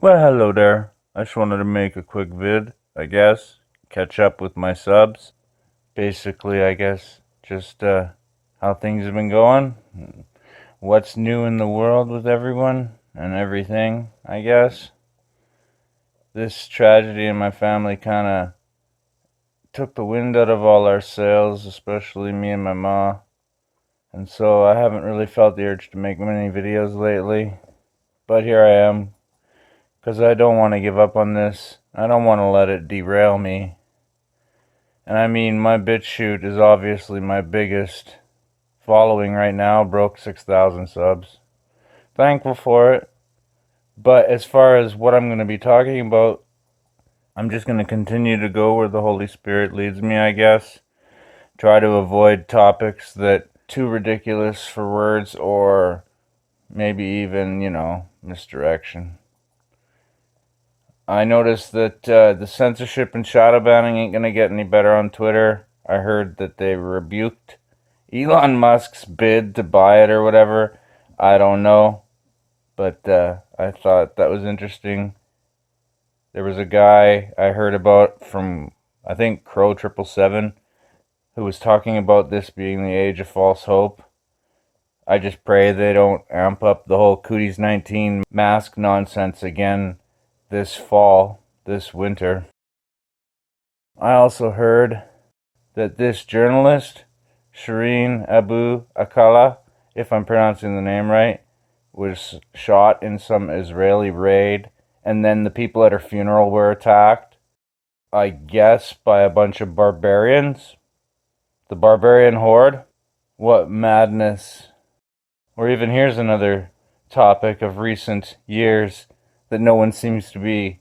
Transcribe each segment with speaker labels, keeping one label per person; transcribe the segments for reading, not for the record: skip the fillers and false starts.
Speaker 1: Well, hello there. I just wanted to make a quick vid, I guess. Catch up with my subs. Basically, I guess, just how things have been going. What's new in the world with everyone and everything, I guess. This tragedy in my family kind of took the wind out of all our sails, especially me and my ma. And so I haven't really felt the urge to make many videos lately. But here I am. Because I don't want to give up on this. I don't want to let it derail me. And I mean, my BitChute is obviously my biggest following right now. Broke 6,000 subs. Thankful for it. But as far as what I'm going to be talking about, I'm just going to continue to go where the Holy Spirit leads me, I guess. Try to avoid topics that too ridiculous for words or maybe even, misdirection. I noticed that the censorship and shadow banning ain't going to get any better on Twitter. I heard that they rebuked Elon Musk's bid to buy it or whatever. I don't know. But I thought that was interesting. There was a guy I heard about from, I think, Crow 777, who was talking about this being the age of false hope. I just pray they don't amp up the whole Cooties 19 mask nonsense again this fall, this winter. I also heard that this journalist, Shireen Abu Akleh, if I'm pronouncing the name right, was shot in some Israeli raid, and then the people at her funeral were attacked, I guess, by a bunch of barbarians. The barbarian horde? What madness. Or even here's another topic of recent years that no one seems to be,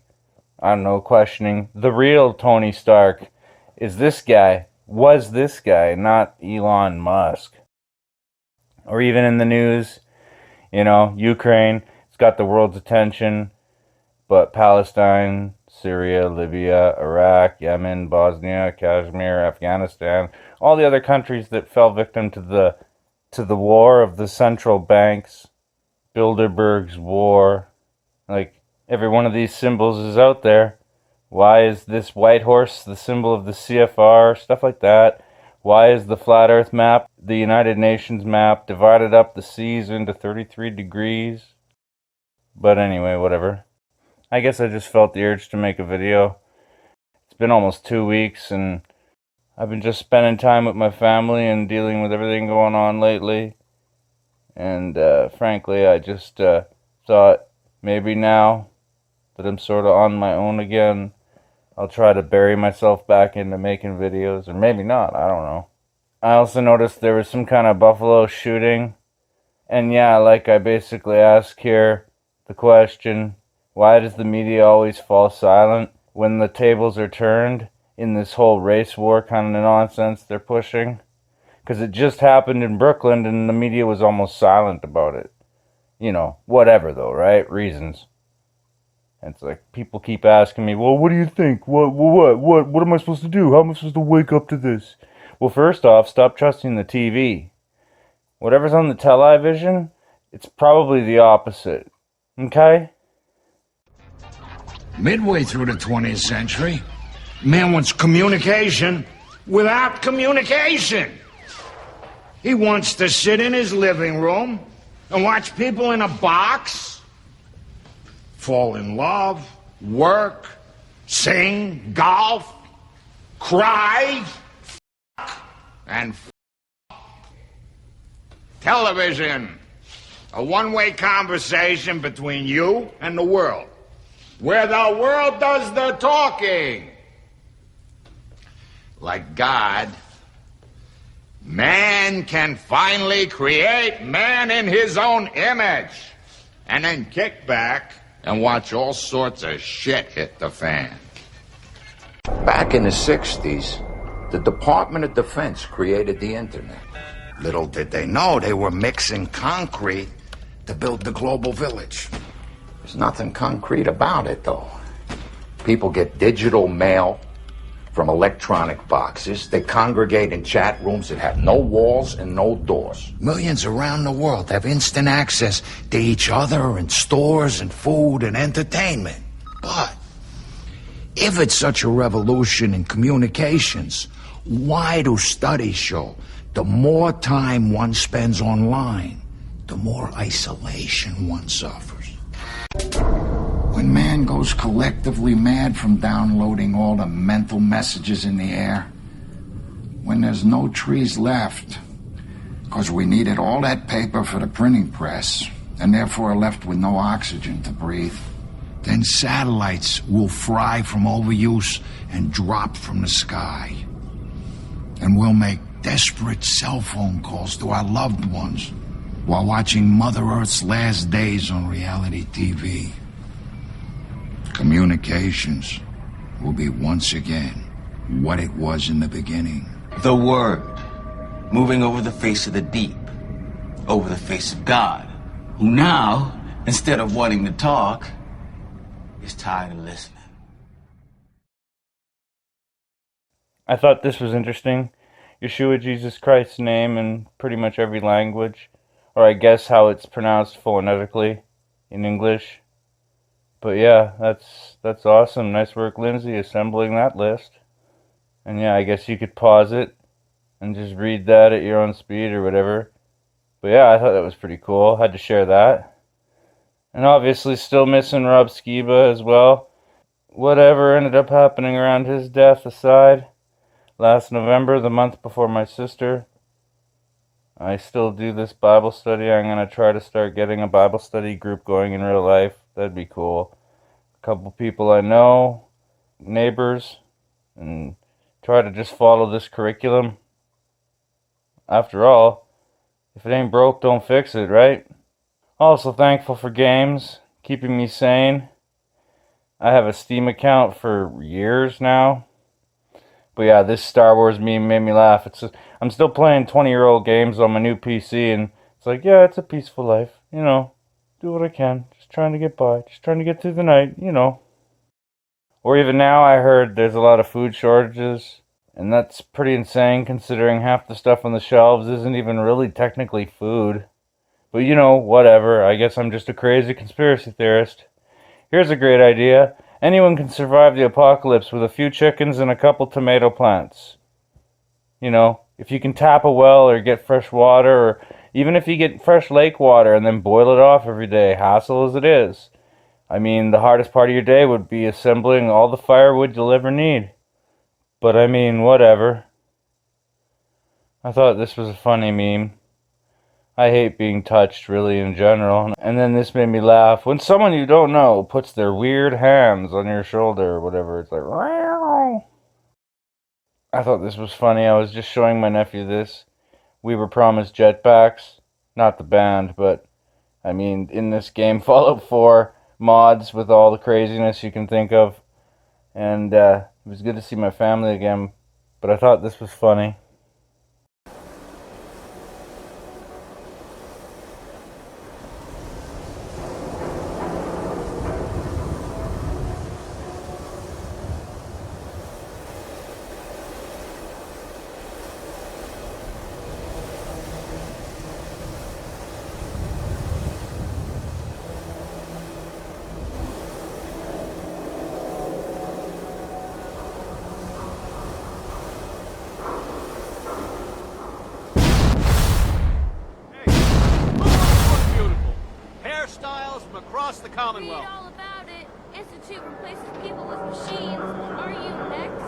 Speaker 1: questioning. The real Tony Stark was this guy, not Elon Musk. Or even in the news, Ukraine, it's got the world's attention, but Palestine, Syria, Libya, Iraq, Yemen, Bosnia, Kashmir, Afghanistan, all the other countries that fell victim to the war of the central banks, Bilderberg's war. Like, every one of these symbols is out there. Why is this white horse the symbol of the CFR? Stuff like that. Why is the flat earth map, the United Nations map, divided up the seas into 33 degrees? But anyway, whatever. I guess I just felt the urge to make a video. It's been almost 2 weeks, and I've been just spending time with my family and dealing with everything going on lately. And frankly, I just thought, maybe now that I'm sort of on my own again, I'll try to bury myself back into making videos, or maybe not, I don't know. I also noticed there was some kind of Buffalo shooting, and yeah, like I basically ask here, the question, why does the media always fall silent when the tables are turned in this whole race war kind of nonsense they're pushing? Because it just happened in Brooklyn, and the media was almost silent about it. Whatever though, right? Reasons. And it's like, people keep asking me, well, what do you think? What am I supposed to do? How am I supposed to wake up to this? Well, first off, stop trusting the TV. Whatever's on the television, it's probably the opposite. Okay?
Speaker 2: Midway through the 20th century, man wants communication without communication. He wants to sit in his living room and watch people in a box fall in love, work, sing, golf, cry, and television. A one-way conversation between you and the world, where the world does the talking. Like God, man can finally create man in his own image, and then kick back and watch all sorts of shit hit the fan. Back in the 60s, the Department of Defense created the internet. Little did they know they were mixing concrete to build the global village. There's nothing concrete about it, though. People get digital mail from electronic boxes. They congregate in chat rooms that have no walls and no doors. Millions around the world have instant access to each other and stores and food and entertainment. But if it's such a revolution in communications, why do studies show the more time one spends online, the more isolation one suffers? When man goes collectively mad from downloading all the mental messages in the air, when there's no trees left, because we needed all that paper for the printing press, and therefore are left with no oxygen to breathe, then satellites will fry from overuse and drop from the sky. And we'll make desperate cell phone calls to our loved ones while watching Mother Earth's last days on reality TV. Communications will be once again what it was in the beginning.
Speaker 3: The Word, moving over the face of the deep, over the face of God, who now, instead of wanting to talk, is tired of listening.
Speaker 1: I thought this was interesting. Yahshua, Jesus Christ's name in pretty much every language, or I guess how it's pronounced phonetically in English. But yeah, that's awesome. Nice work, Lindsay, assembling that list. And yeah, I guess you could pause it and just read that at your own speed or whatever. But yeah, I thought that was pretty cool. Had to share that. And obviously still missing Rob Skiba as well. Whatever ended up happening around his death aside, last November, the month before my sister, I still do this Bible study. I'm going to try to start getting a Bible study group going in real life. That'd be cool. A couple people I know, neighbors, and try to just follow this curriculum. After all, if it ain't broke, don't fix it, right? Also thankful for games, keeping me sane. I have a Steam account for years now. But yeah, this Star Wars meme made me laugh. I'm still playing 20-year-old games on my new PC, and it's like, yeah, it's a peaceful life. You know, do what I can. Just trying to get by. Just trying to get through the night, you know. Or even now, I heard there's a lot of food shortages. And that's pretty insane considering half the stuff on the shelves isn't even really technically food. But you know, whatever. I guess I'm just a crazy conspiracy theorist. Here's a great idea. Anyone can survive the apocalypse with a few chickens and a couple tomato plants. You know, if you can tap a well or get fresh water, or even if you get fresh lake water and then boil it off every day, hassle as it is. I mean, the hardest part of your day would be assembling all the firewood you'll ever need. But I mean, whatever. I thought this was a funny meme. I hate being touched, really, in general. And then this made me laugh. When someone you don't know puts their weird hands on your shoulder or whatever, it's like, wow. I thought this was funny. I was just showing my nephew this. We were promised jetpacks. Not the band, but, I mean, in this game, Fallout 4 mods with all the craziness you can think of. And it was good to see my family again. But I thought this was funny.
Speaker 4: Across the Commonwealth.
Speaker 5: Read all about it. Institute replaces people with machines. Are you next?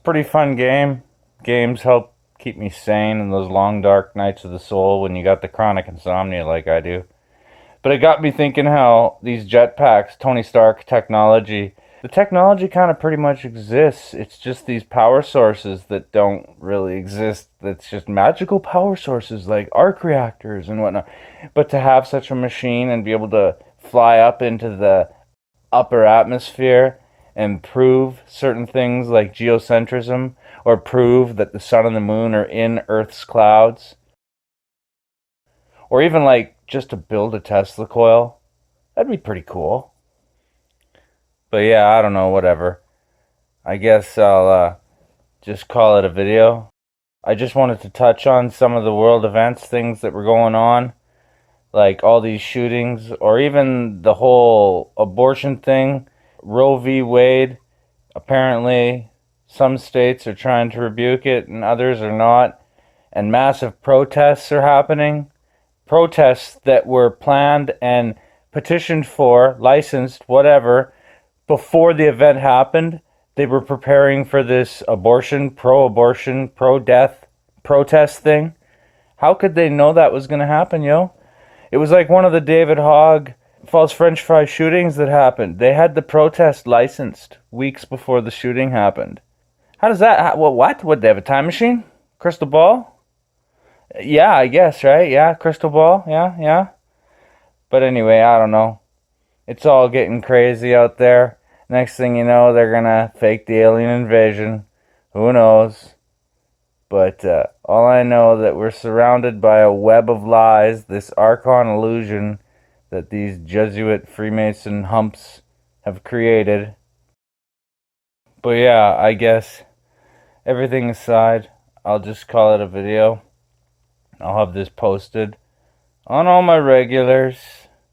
Speaker 1: Pretty fun game. Games help keep me sane in those long dark nights of the soul when you got the chronic insomnia like I do. But it got me thinking how these jetpacks, Tony Stark technology, The technology kind of pretty much exists. It's just these power sources that don't really exist. That's just magical power sources like arc reactors and whatnot. But to have such a machine and be able to fly up into the upper atmosphere and prove certain things like geocentrism, or prove that the sun and the moon are in Earth's clouds, or even like just to build a Tesla coil, that'd be pretty cool. But yeah, I don't know, whatever. I guess I'll just call it a video. I just wanted to touch on some of the world events, things that were going on, like all these shootings, or even the whole abortion thing. Roe v. Wade, apparently some states are trying to rebuke it and others are not, and massive protests are happening. Protests that were planned and petitioned for, licensed, whatever, before the event happened. They were preparing for this pro-abortion, pro-death protest thing. How could they know that was going to happen, yo? It was like one of the David Hogg false French fry shootings that happened. They had the protest licensed weeks before the shooting happened. How does that... What? Would they have a time machine? Crystal ball? Yeah, I guess, right? Yeah, crystal ball. Yeah. But anyway, I don't know. It's all getting crazy out there. Next thing you know, they're gonna fake the alien invasion. Who knows? But all I know that we're surrounded by a web of lies, this Archon illusion that these Jesuit Freemason humps have created. But yeah, I guess everything aside, I'll just call it a video. I'll have this posted on all my regulars.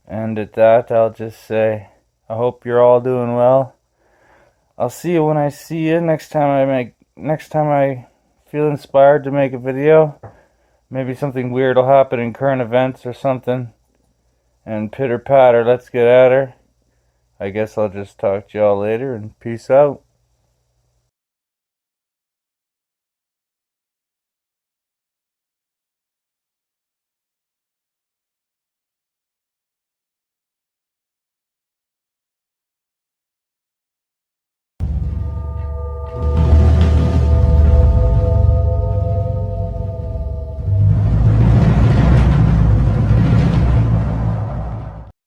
Speaker 1: And at that, I'll just say, I hope you're all doing well. I'll see you when I see you next time I feel inspired to make a video. Maybe something weird will happen in current events or something. And pitter patter, let's get at her. I guess I'll just talk to y'all later and peace out.